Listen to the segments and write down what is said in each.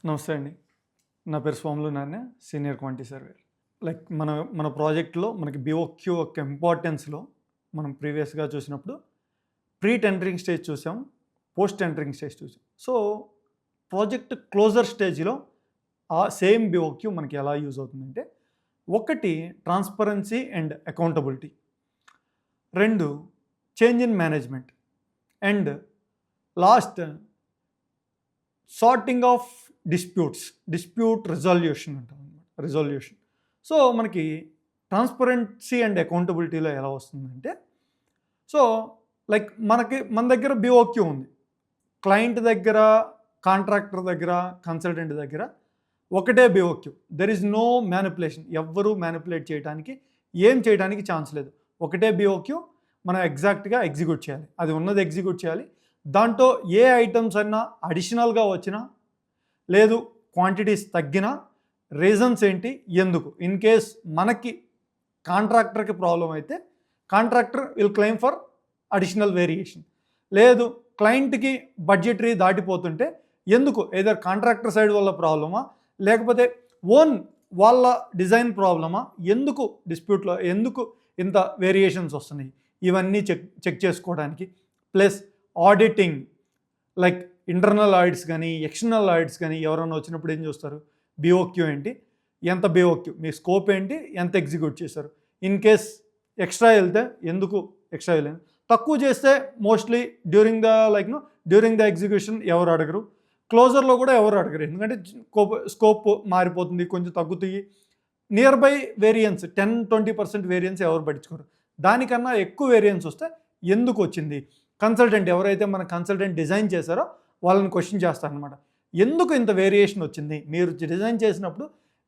నమస్తే అండి. నా పేరు సోములు నాన్న, సీనియర్ క్వాంటిటీ సర్వేయర్. లైక్ మన ప్రాజెక్ట్‌లో మనకి బీఓక్యూ యొక్క ఇంపార్టెన్స్‌లో మనం ప్రీవియస్‌గా చూసినప్పుడు ప్రీ టెండరింగ్ స్టేజ్ చూసాం, పోస్ట్ టెండరింగ్ స్టేజ్ చూసాం. సో, ప్రాజెక్ట్ క్లోజర్ స్టేజ్‌లో ఆ సేమ్ బీఓక్యూ మనకి ఎలా యూజ్ అవుతుందంటే, ఒకటి transparency and accountability. 2 change in management. And last sorting of dispute resolution అంటాం అనమాట. రిజల్యూషన్. సో మనకి ట్రాన్స్పరెన్సీ అండ్ అకౌంటబిలిటీలో ఎలా వస్తుందంటే, సో లైక్ మన దగ్గర బీఓక్యూ ఉంది. క్లయింట్ దగ్గర, కాంట్రాక్టర్ దగ్గర, కన్సల్టెంట్ దగ్గర ఒకటే BOQ. There is no manipulation. ఎవ్వరూ మ్యానిపులేట్ చేయడానికి, ఏం చేయడానికి ఛాన్స్ లేదు. ఒకటే బీఓక్యూ మనం ఎగ్జాక్ట్గా ఎగ్జిక్యూట్ చేయాలి. అది ఉన్నది ఎగ్జిక్యూట్ చేయాలి. దాంట్లో ఏ ఐటమ్స్ అయినా అడిషనల్గా వచ్చినా, లేదు క్వాంటిటీస్ తగ్గినా రీజన్స్ ఏంటి, ఎందుకు. ఇన్ కేస్ మనకి కాంట్రాక్టర్కి ప్రాబ్లం అయితే contractor will claim for additional variation. లేదు క్లయింట్కి బడ్జెటరీ దాటిపోతుంటే ఎందుకు, ఏదర్ కాంట్రాక్టర్ సైడ్ వల్ల ప్రాబ్లమా, లేకపోతే ఓన్ వాళ్ళ డిజైన్ ప్రాబ్లమా, ఎందుకు డిస్ప్యూట్లో ఎందుకు ఇంత వేరియేషన్స్ వస్తున్నాయి, ఇవన్నీ చెక్ చేసుకోవడానికి. Plus auditing, like internal audits కానీ ఎక్స్టర్నల్ ఆడిట్స్ కానీ ఎవరైనా వచ్చినప్పుడు ఏం చూస్తారు, బీఓక్యూ ఏంటి, ఎంత బీఓక్యూ, మీ స్కోప్ ఏంటి, ఎంత ఎగ్జిక్యూట్ చేశారు. ఇన్ కేస్ ఎక్స్ట్రా వెళ్తే ఎందుకు ఎక్స్ట్రా వెళ్ళింది, తక్కువ చేస్తే మోస్ట్లీ డ్యూరింగ్ ద ఎగ్జిక్యూషన్ ఎవరు అడగరు, క్లోజర్లో కూడా ఎవరు అడగరు. ఎందుకంటే స్కోప్ మారిపోతుంది, కొంచెం తగ్గుతాయి. నియర్ బై వేరియన్స్ 10-20% వేరియన్స్ ఎవరు పట్టించుకోరు. దానికన్నా ఎక్కువ వేరియన్స్ వస్తే ఎందుకు వచ్చింది, కన్సల్టెంట్ ఎవరైతే మన కన్సల్టెంట్ డిజైన్ చేశారో వాళ్ళని క్వశ్చన్ చేస్తారనమాట. ఎందుకు ఇంత వేరియేషన్ వచ్చింది, మీరు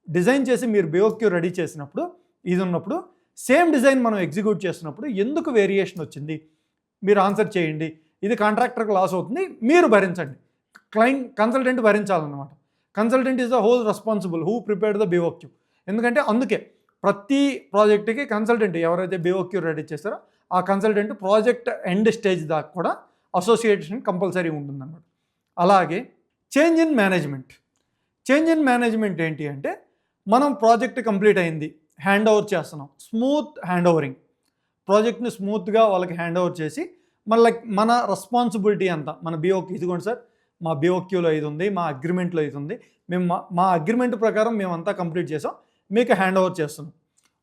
డిజైన్ చేసి మీరు బీఓక్యూ రెడీ చేసినప్పుడు, ఇది ఉన్నప్పుడు సేమ్ డిజైన్ మనం ఎగ్జిక్యూట్ చేస్తున్నప్పుడు ఎందుకు వేరియేషన్ వచ్చింది, మీరు ఆన్సర్ చేయండి. ఇది కాంట్రాక్టర్కి లాస్ అవుతుంది, మీరు భరించండి. కన్సల్టెంట్ భరించాలన్నమాట. Consultant is the whole responsible who prepared the BOQ. ఎందుకంటే అందుకే ప్రతి ప్రాజెక్ట్కి కన్సల్టెంట్ ఎవరైతే బీఓక్యూ రెడీ చేస్తారో ఆ కన్సల్టెంట్ ప్రాజెక్ట్ ఎండ్ స్టేజ్ దాకా కూడా అసోసియేషన్ కంపల్సరీ ఉంటుందన్నమాట. అలాగే చేంజ్ ఇన్ మేనేజ్మెంట్ ఏంటి అంటే, మనం ప్రాజెక్ట్ కంప్లీట్ అయింది, హ్యాండ్ ఓవర్ చేస్తున్నాం, స్మూత్ హ్యాండ్ ఓవరింగ్. ప్రాజెక్ట్ని స్మూత్గా వాళ్ళకి హ్యాండ్ ఓవర్ చేసి మన రెస్పాన్సిబిలిటీ అంతా, మన బీఓక్యూ ఇదిగోండి సార్, మా బీఓక్యూలో ఇది ఉంది, మా అగ్రిమెంట్లో ఇది ఉంది, మేము మా అగ్రిమెంట్ ప్రకారం మేమంతా కంప్లీట్ చేసాం, మీకు హ్యాండ్ ఓవర్ చేస్తున్నాం.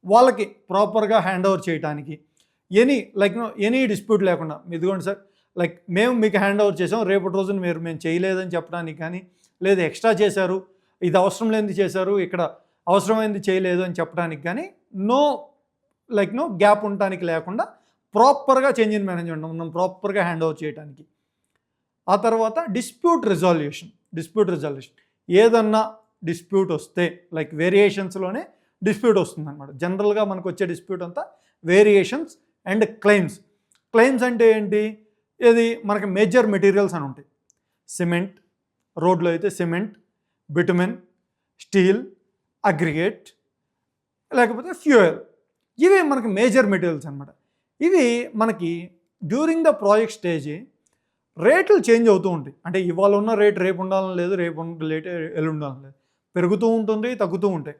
వాళ్ళకి ప్రాపర్గా హ్యాండ్ ఓవర్ చేయడానికి ఎనీ డిస్ప్యూట్ లేకుండా, ఇదిగోండి సార్, మేము మీకు హ్యాండ్ ఓవర్ చేసాం, రేపటి రోజున మేము చేయలేదని చెప్పడానికి కానీ, లేదు ఎక్స్ట్రా చేశారు, ఇది అవసరం లేనిది చేశారు, ఇక్కడ అవసరమైనది చేయలేదు అని చెప్పడానికి కానీ నో గ్యాప్ ఉండటానికి లేకుండా ప్రాపర్గా చేంజ్ ఇన్ మేనేజ్మెంట్ మనం ప్రాపర్గా హ్యాండ్ ఓవర్ చేయడానికి. ఆ తర్వాత డిస్ప్యూట్ రిజల్యూషన్. ఏదన్నా డిస్ప్యూట్ వస్తే వేరియేషన్స్లోనే డిస్ప్యూట్ వస్తుంది అనమాట. జనరల్గా మనకు వచ్చే డిస్ప్యూట్ అంతా వేరియేషన్స్ అండ్ క్లెయిమ్స్ అంటే ఏంటి, ఇది మనకి మేజర్ మెటీరియల్స్ అని ఉంటాయి. సిమెంట్, రోడ్లో అయితే సిమెంట్, బిటుమెన్, స్టీల్, అగ్రిగేట్, లేకపోతే ఫ్యూయల్, ఇవి మనకి మేజర్ మెటీరియల్స్ అనమాట. ఇవి మనకి డ్యూరింగ్ ద ప్రాజెక్ట్ స్టేజ్ రేట్లు చేంజ్ అవుతూ ఉంటాయి. అంటే ఇవాళ ఉన్న రేట్ రేపు ఉండాలని లేదు, రేపు ఉన్న రేట్ ఎల్లుండి ఉండాలని లేదు, పెరుగుతూ ఉంటుంది, తగ్గుతూ ఉంటాయి.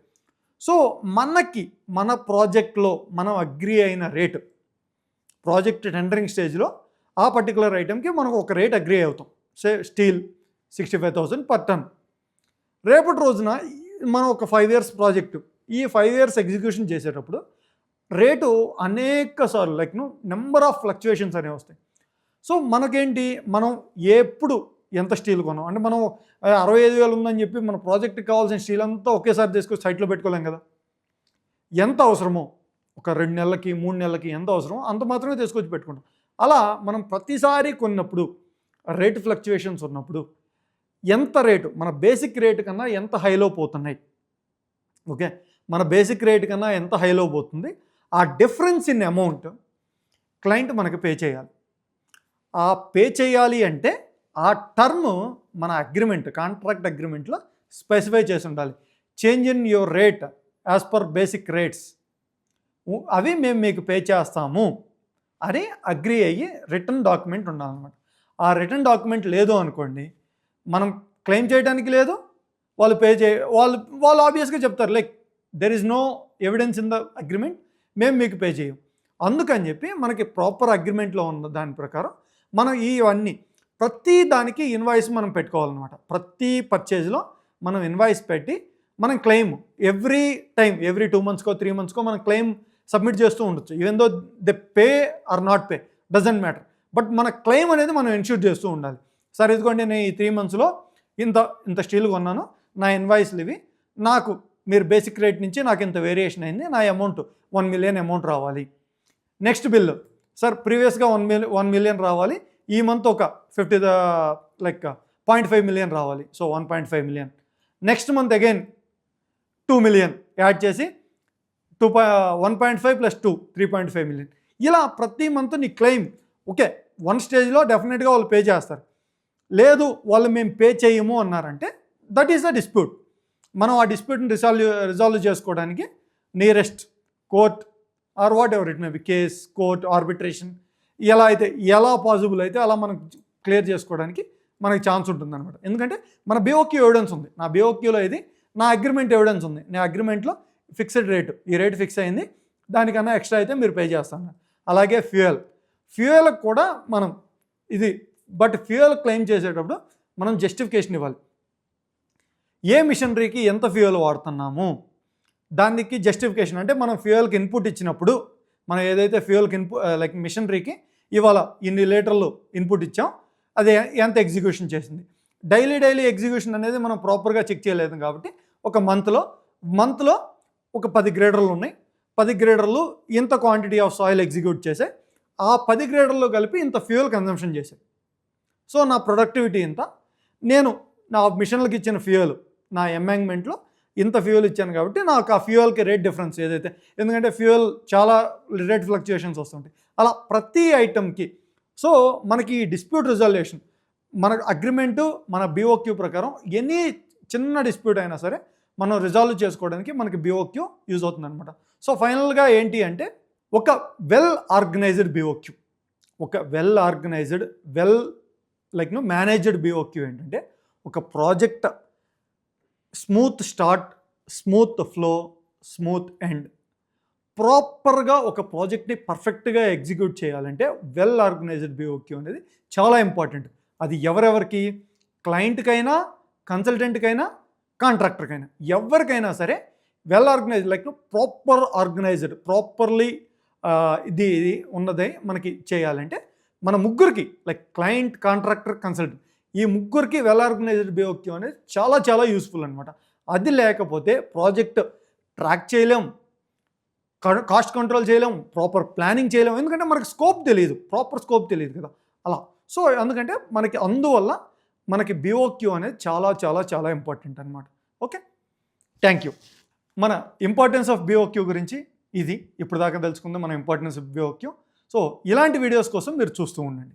సో మన ప్రాజెక్ట్లో మనం అగ్రి అయిన రేటు, ప్రాజెక్ట్ టెండరింగ్ స్టేజ్లో ఆ పర్టికులర్ ఐటెంకి మనకు ఒక రేట్ అగ్రి అవుతాం. Steel 65,000 per ton. రేపటి రోజున మనం ఒక 5 years ప్రాజెక్టు, ఈ 5 years ఎగ్జిక్యూషన్ చేసేటప్పుడు రేటు అనేక సార్లు నెంబర్ ఆఫ్ ఫ్లక్చుయేషన్స్ అనేవి వస్తాయి. సో మనకేంటి, మనం ఎప్పుడు ఎంత స్టీల్ కొన్నాం అంటే, మనం 65,000 ఉందని చెప్పి మన ప్రాజెక్ట్కి కావాల్సిన స్టీల్ అంతా ఒకేసారి తీసుకొచ్చి సైట్లో పెట్టుకోలేం కదా. ఎంత అవసరమో, ఒక 2 నెలలకి 3 నెలలకి ఎంత అవసరమో అంత మాత్రమే తీసుకొచ్చి పెట్టుకుంటాం. అలా మనం ప్రతిసారి కొన్నప్పుడు రేటు ఫ్లక్చుయేషన్స్ ఉన్నప్పుడు ఎంత రేటు, మన బేసిక్ రేటు కన్నా ఎంత హైలో పోతున్నాయి, ఓకే, మన బేసిక్ రేటు కన్నా ఎంత హైలో పోతుంది, ఆ డిఫరెన్స్ ఇన్ అమౌంట్ క్లయింట్ మనకి పే చేయాలి. ఆ పే చేయాలి అంటే ఆ టర్మ్ మన కాంట్రాక్ట్ అగ్రిమెంట్లో స్పెసిఫై చేసి ఉండాలి. Change in your rate as per basic rates, అవి మేము మీకు పే చేస్తాము అని అగ్రి అయ్యి రిటర్న్ డాక్యుమెంట్ ఉండాలన్నమాట. ఆ రిటర్న్ డాక్యుమెంట్ లేదు అనుకోండి, మనం క్లెయిమ్ చేయడానికి లేదు, వాళ్ళు పే వాళ్ళు ఆబ్వియస్గా చెప్తారు like there is no evidence in the agreement, మేము మీకు పే చేయం. అందుకని చెప్పి మనకి ప్రాపర్ అగ్రిమెంట్లో ఉన్న దాని ప్రకారం మనం ఇవన్నీ ప్రతి దానికి ఇన్వాయిస్ మనం పెట్టుకోవాలన్నమాట. ప్రతి పర్చేజ్లో మనం ఇన్వాయిస్ పెట్టి మనం క్లెయిమ్ ఎవ్రీ టైం, ఎవ్రీ 2 monthsకో 3 monthsకో మనం క్లెయిమ్ సబ్మిట్ చేస్తూ ఉండొచ్చు. Even though they pay or not pay doesn't matter, but మన క్లెయిమ్ అనేది మనం ఎన్ష్యూర్ చేస్తూ ఉండాలి. సార్ ఇదిగోండి నేను ఈ 3 monthsలో ఇంత స్టీల్ కొన్నాను, నా ఇన్వాయిస్లు ఇవి, నాకు మీరు బేసిక్ రేట్ నుంచి నాకు ఇంత వేరియేషన్ అయింది, నా అమౌంట్ 1 million అమౌంట్ రావాలి. నెక్స్ట్ బిల్ సార్ ప్రీవియస్గా 1 million రావాలి, ఈ మంత్ ఒక 0.5 million రావాలి, so 1.5 million. Next month again 2 million add చేసి 1.5 + 2 3.5 million. ఇలా ప్రతి మంత్ నీ క్లెయిమ్ ఓకే. వన్ స్టేజ్లో డెఫినెట్గా వాళ్ళు పే చేస్తారు. లేదు వాళ్ళు మేము పే చేయము అన్నారంటే దట్ ఈస్ ద డిస్ప్యూట్. మనం ఆ డిస్ప్యూట్ని రిజాల్వ్ చేసుకోవడానికి nearest court or whatever it may be, case, court, arbitration, ఎలా పాసిబుల్ అయితే అలా మనం క్లియర్ చేసుకోవడానికి మనకి ఛాన్స్ ఉంటుందన్నమాట. ఎందుకంటే మన బిఓక్యూ ఎవిడెన్స్ ఉంది, నా బిఓక్యూలో ఇది నా అగ్రిమెంట్ ఎవిడెన్స్ ఉంది, నా అగ్రిమెంట్లో ఫిక్స్డ్ రేటు, ఈ రేటు ఫిక్స్ అయింది, దానికన్నా ఎక్స్ట్రా అయితే మీరు పే చేస్తాను. అలాగే ఫ్యూయల్కి కూడా మనం ఇది, బట్ ఫ్యూయల్ క్లెయిమ్ చేసేటప్పుడు మనం జస్టిఫికేషన్ ఇవ్వాలి. ఏ మిషనరీకి ఎంత ఫ్యూయల్ వాడుతున్నాము దానికి జస్టిఫికేషన్, అంటే మనం ఫ్యూయల్కి ఇన్పుట్ ఇచ్చినప్పుడు మనం ఏదైతే ఫ్యూయల్కి లైక్ మిషనరీకి ఇవాళ ఇన్ని లీటర్లు ఇన్పుట్ ఇచ్చాం, అది ఎంత ఎగ్జిక్యూషన్ చేసింది. డైలీ ఎగ్జిక్యూషన్ అనేది మనం ప్రాపర్గా చెక్ చేయలేదు కాబట్టి ఒక మంత్లో ఒక 10 గ్రేడర్లు ఉన్నాయి, 10 గ్రేడర్లు ఇంత క్వాంటిటీ ఆఫ్ సాయిల్ ఎగ్జిక్యూట్ చేసాయి, ఆ 10 గ్రేడర్లో కలిపి ఇంత ఫ్యూయల్ కన్జంప్షన్ చేశాయి. సో నా ప్రొడక్టివిటీ ఇంత, నేను నా మిషన్లకు ఇచ్చిన ఫ్యూయల్ నా ఎంయాంగ్మెంట్లో ఇంత ఫ్యూయల్ ఇచ్చాను కాబట్టి నాకు ఆ ఫ్యూయల్కి రేట్ డిఫరెన్స్ ఏదైతే, ఎందుకంటే ఫ్యూయల్ చాలా రేట్ ఫ్లక్చుయేషన్స్ వస్తుంటాయి, అలా ప్రతి ఐటమ్కి. సో మనకి ఈ డిస్ప్యూట్ రిజల్యూషన్ మన అగ్రిమెంటు మన బిఓక్యూ ప్రకారం ఎనీ చిన్న డిస్ప్యూట్ అయినా సరే మనం రిజాల్వ్ చేసుకోవడానికి మనకి బిఓక్యూ యూజ్ అవుతుందన్నమాట. సో ఫైనల్గా ఏంటి అంటే ఒక వెల్ ఆర్గనైజ్డ్ బిఓక్యూ, ఒక వెల్ ఆర్గనైజ్డ్ మేనేజ్డ్ బిఓక్యూ ఏంటంటే ఒక project smooth start, smooth flow, smooth end. ప్రాపర్గా ఒక ప్రాజెక్ట్ని పర్ఫెక్ట్గా ఎగ్జిక్యూట్ చేయాలంటే వెల్ ఆర్గనైజ్డ్ బిఓక్యూ అనేది చాలా ఇంపార్టెంట్. అది ఎవరెవరికి, క్లయింట్కైనా, కన్సల్టెంట్కైనా, కాంట్రాక్టర్కైనా, ఎవరికైనా సరే వెల్ ఆర్గనైజ్డ్ ఆర్గనైజ్డ్ ప్రాపర్లీ ఇది ఉన్నదే మనకి చేయాలంటే మన ముగ్గురికి క్లయింట్, కాంట్రాక్టర్, కన్సల్టెంట్, ఈ ముగ్గురికి వెల్ ఆర్గనైజ్డ్ బిఓక్యూ అనేది చాలా యూస్ఫుల్ అనమాట. అది లేకపోతే ప్రాజెక్ట్ ట్రాక్ చేయలేం, కాస్ట్ కంట్రోల్ చేయలేం, ప్రాపర్ ప్లానింగ్ చేయలేం, ఎందుకంటే మనకి ప్రాపర్ స్కోప్ తెలియదు కదా అలా. సో అందుకంటే అందువల్ల మనకి బిఓక్యూ అనేది చాలా ఇంపార్టెంట్ అనమాట. Okay, thank you. మన ఇంపార్టెన్స్ ఆఫ్ బిఓక్యూ గురించి ఇది ఇప్పుడు దాకా తెలుసుకుందాం, మన ఇంపార్టెన్స్ ఆఫ్ బిఓక్యూ. సో ఇలాంటి వీడియోస్ కోసం మీరు చూస్తూ ఉండండి.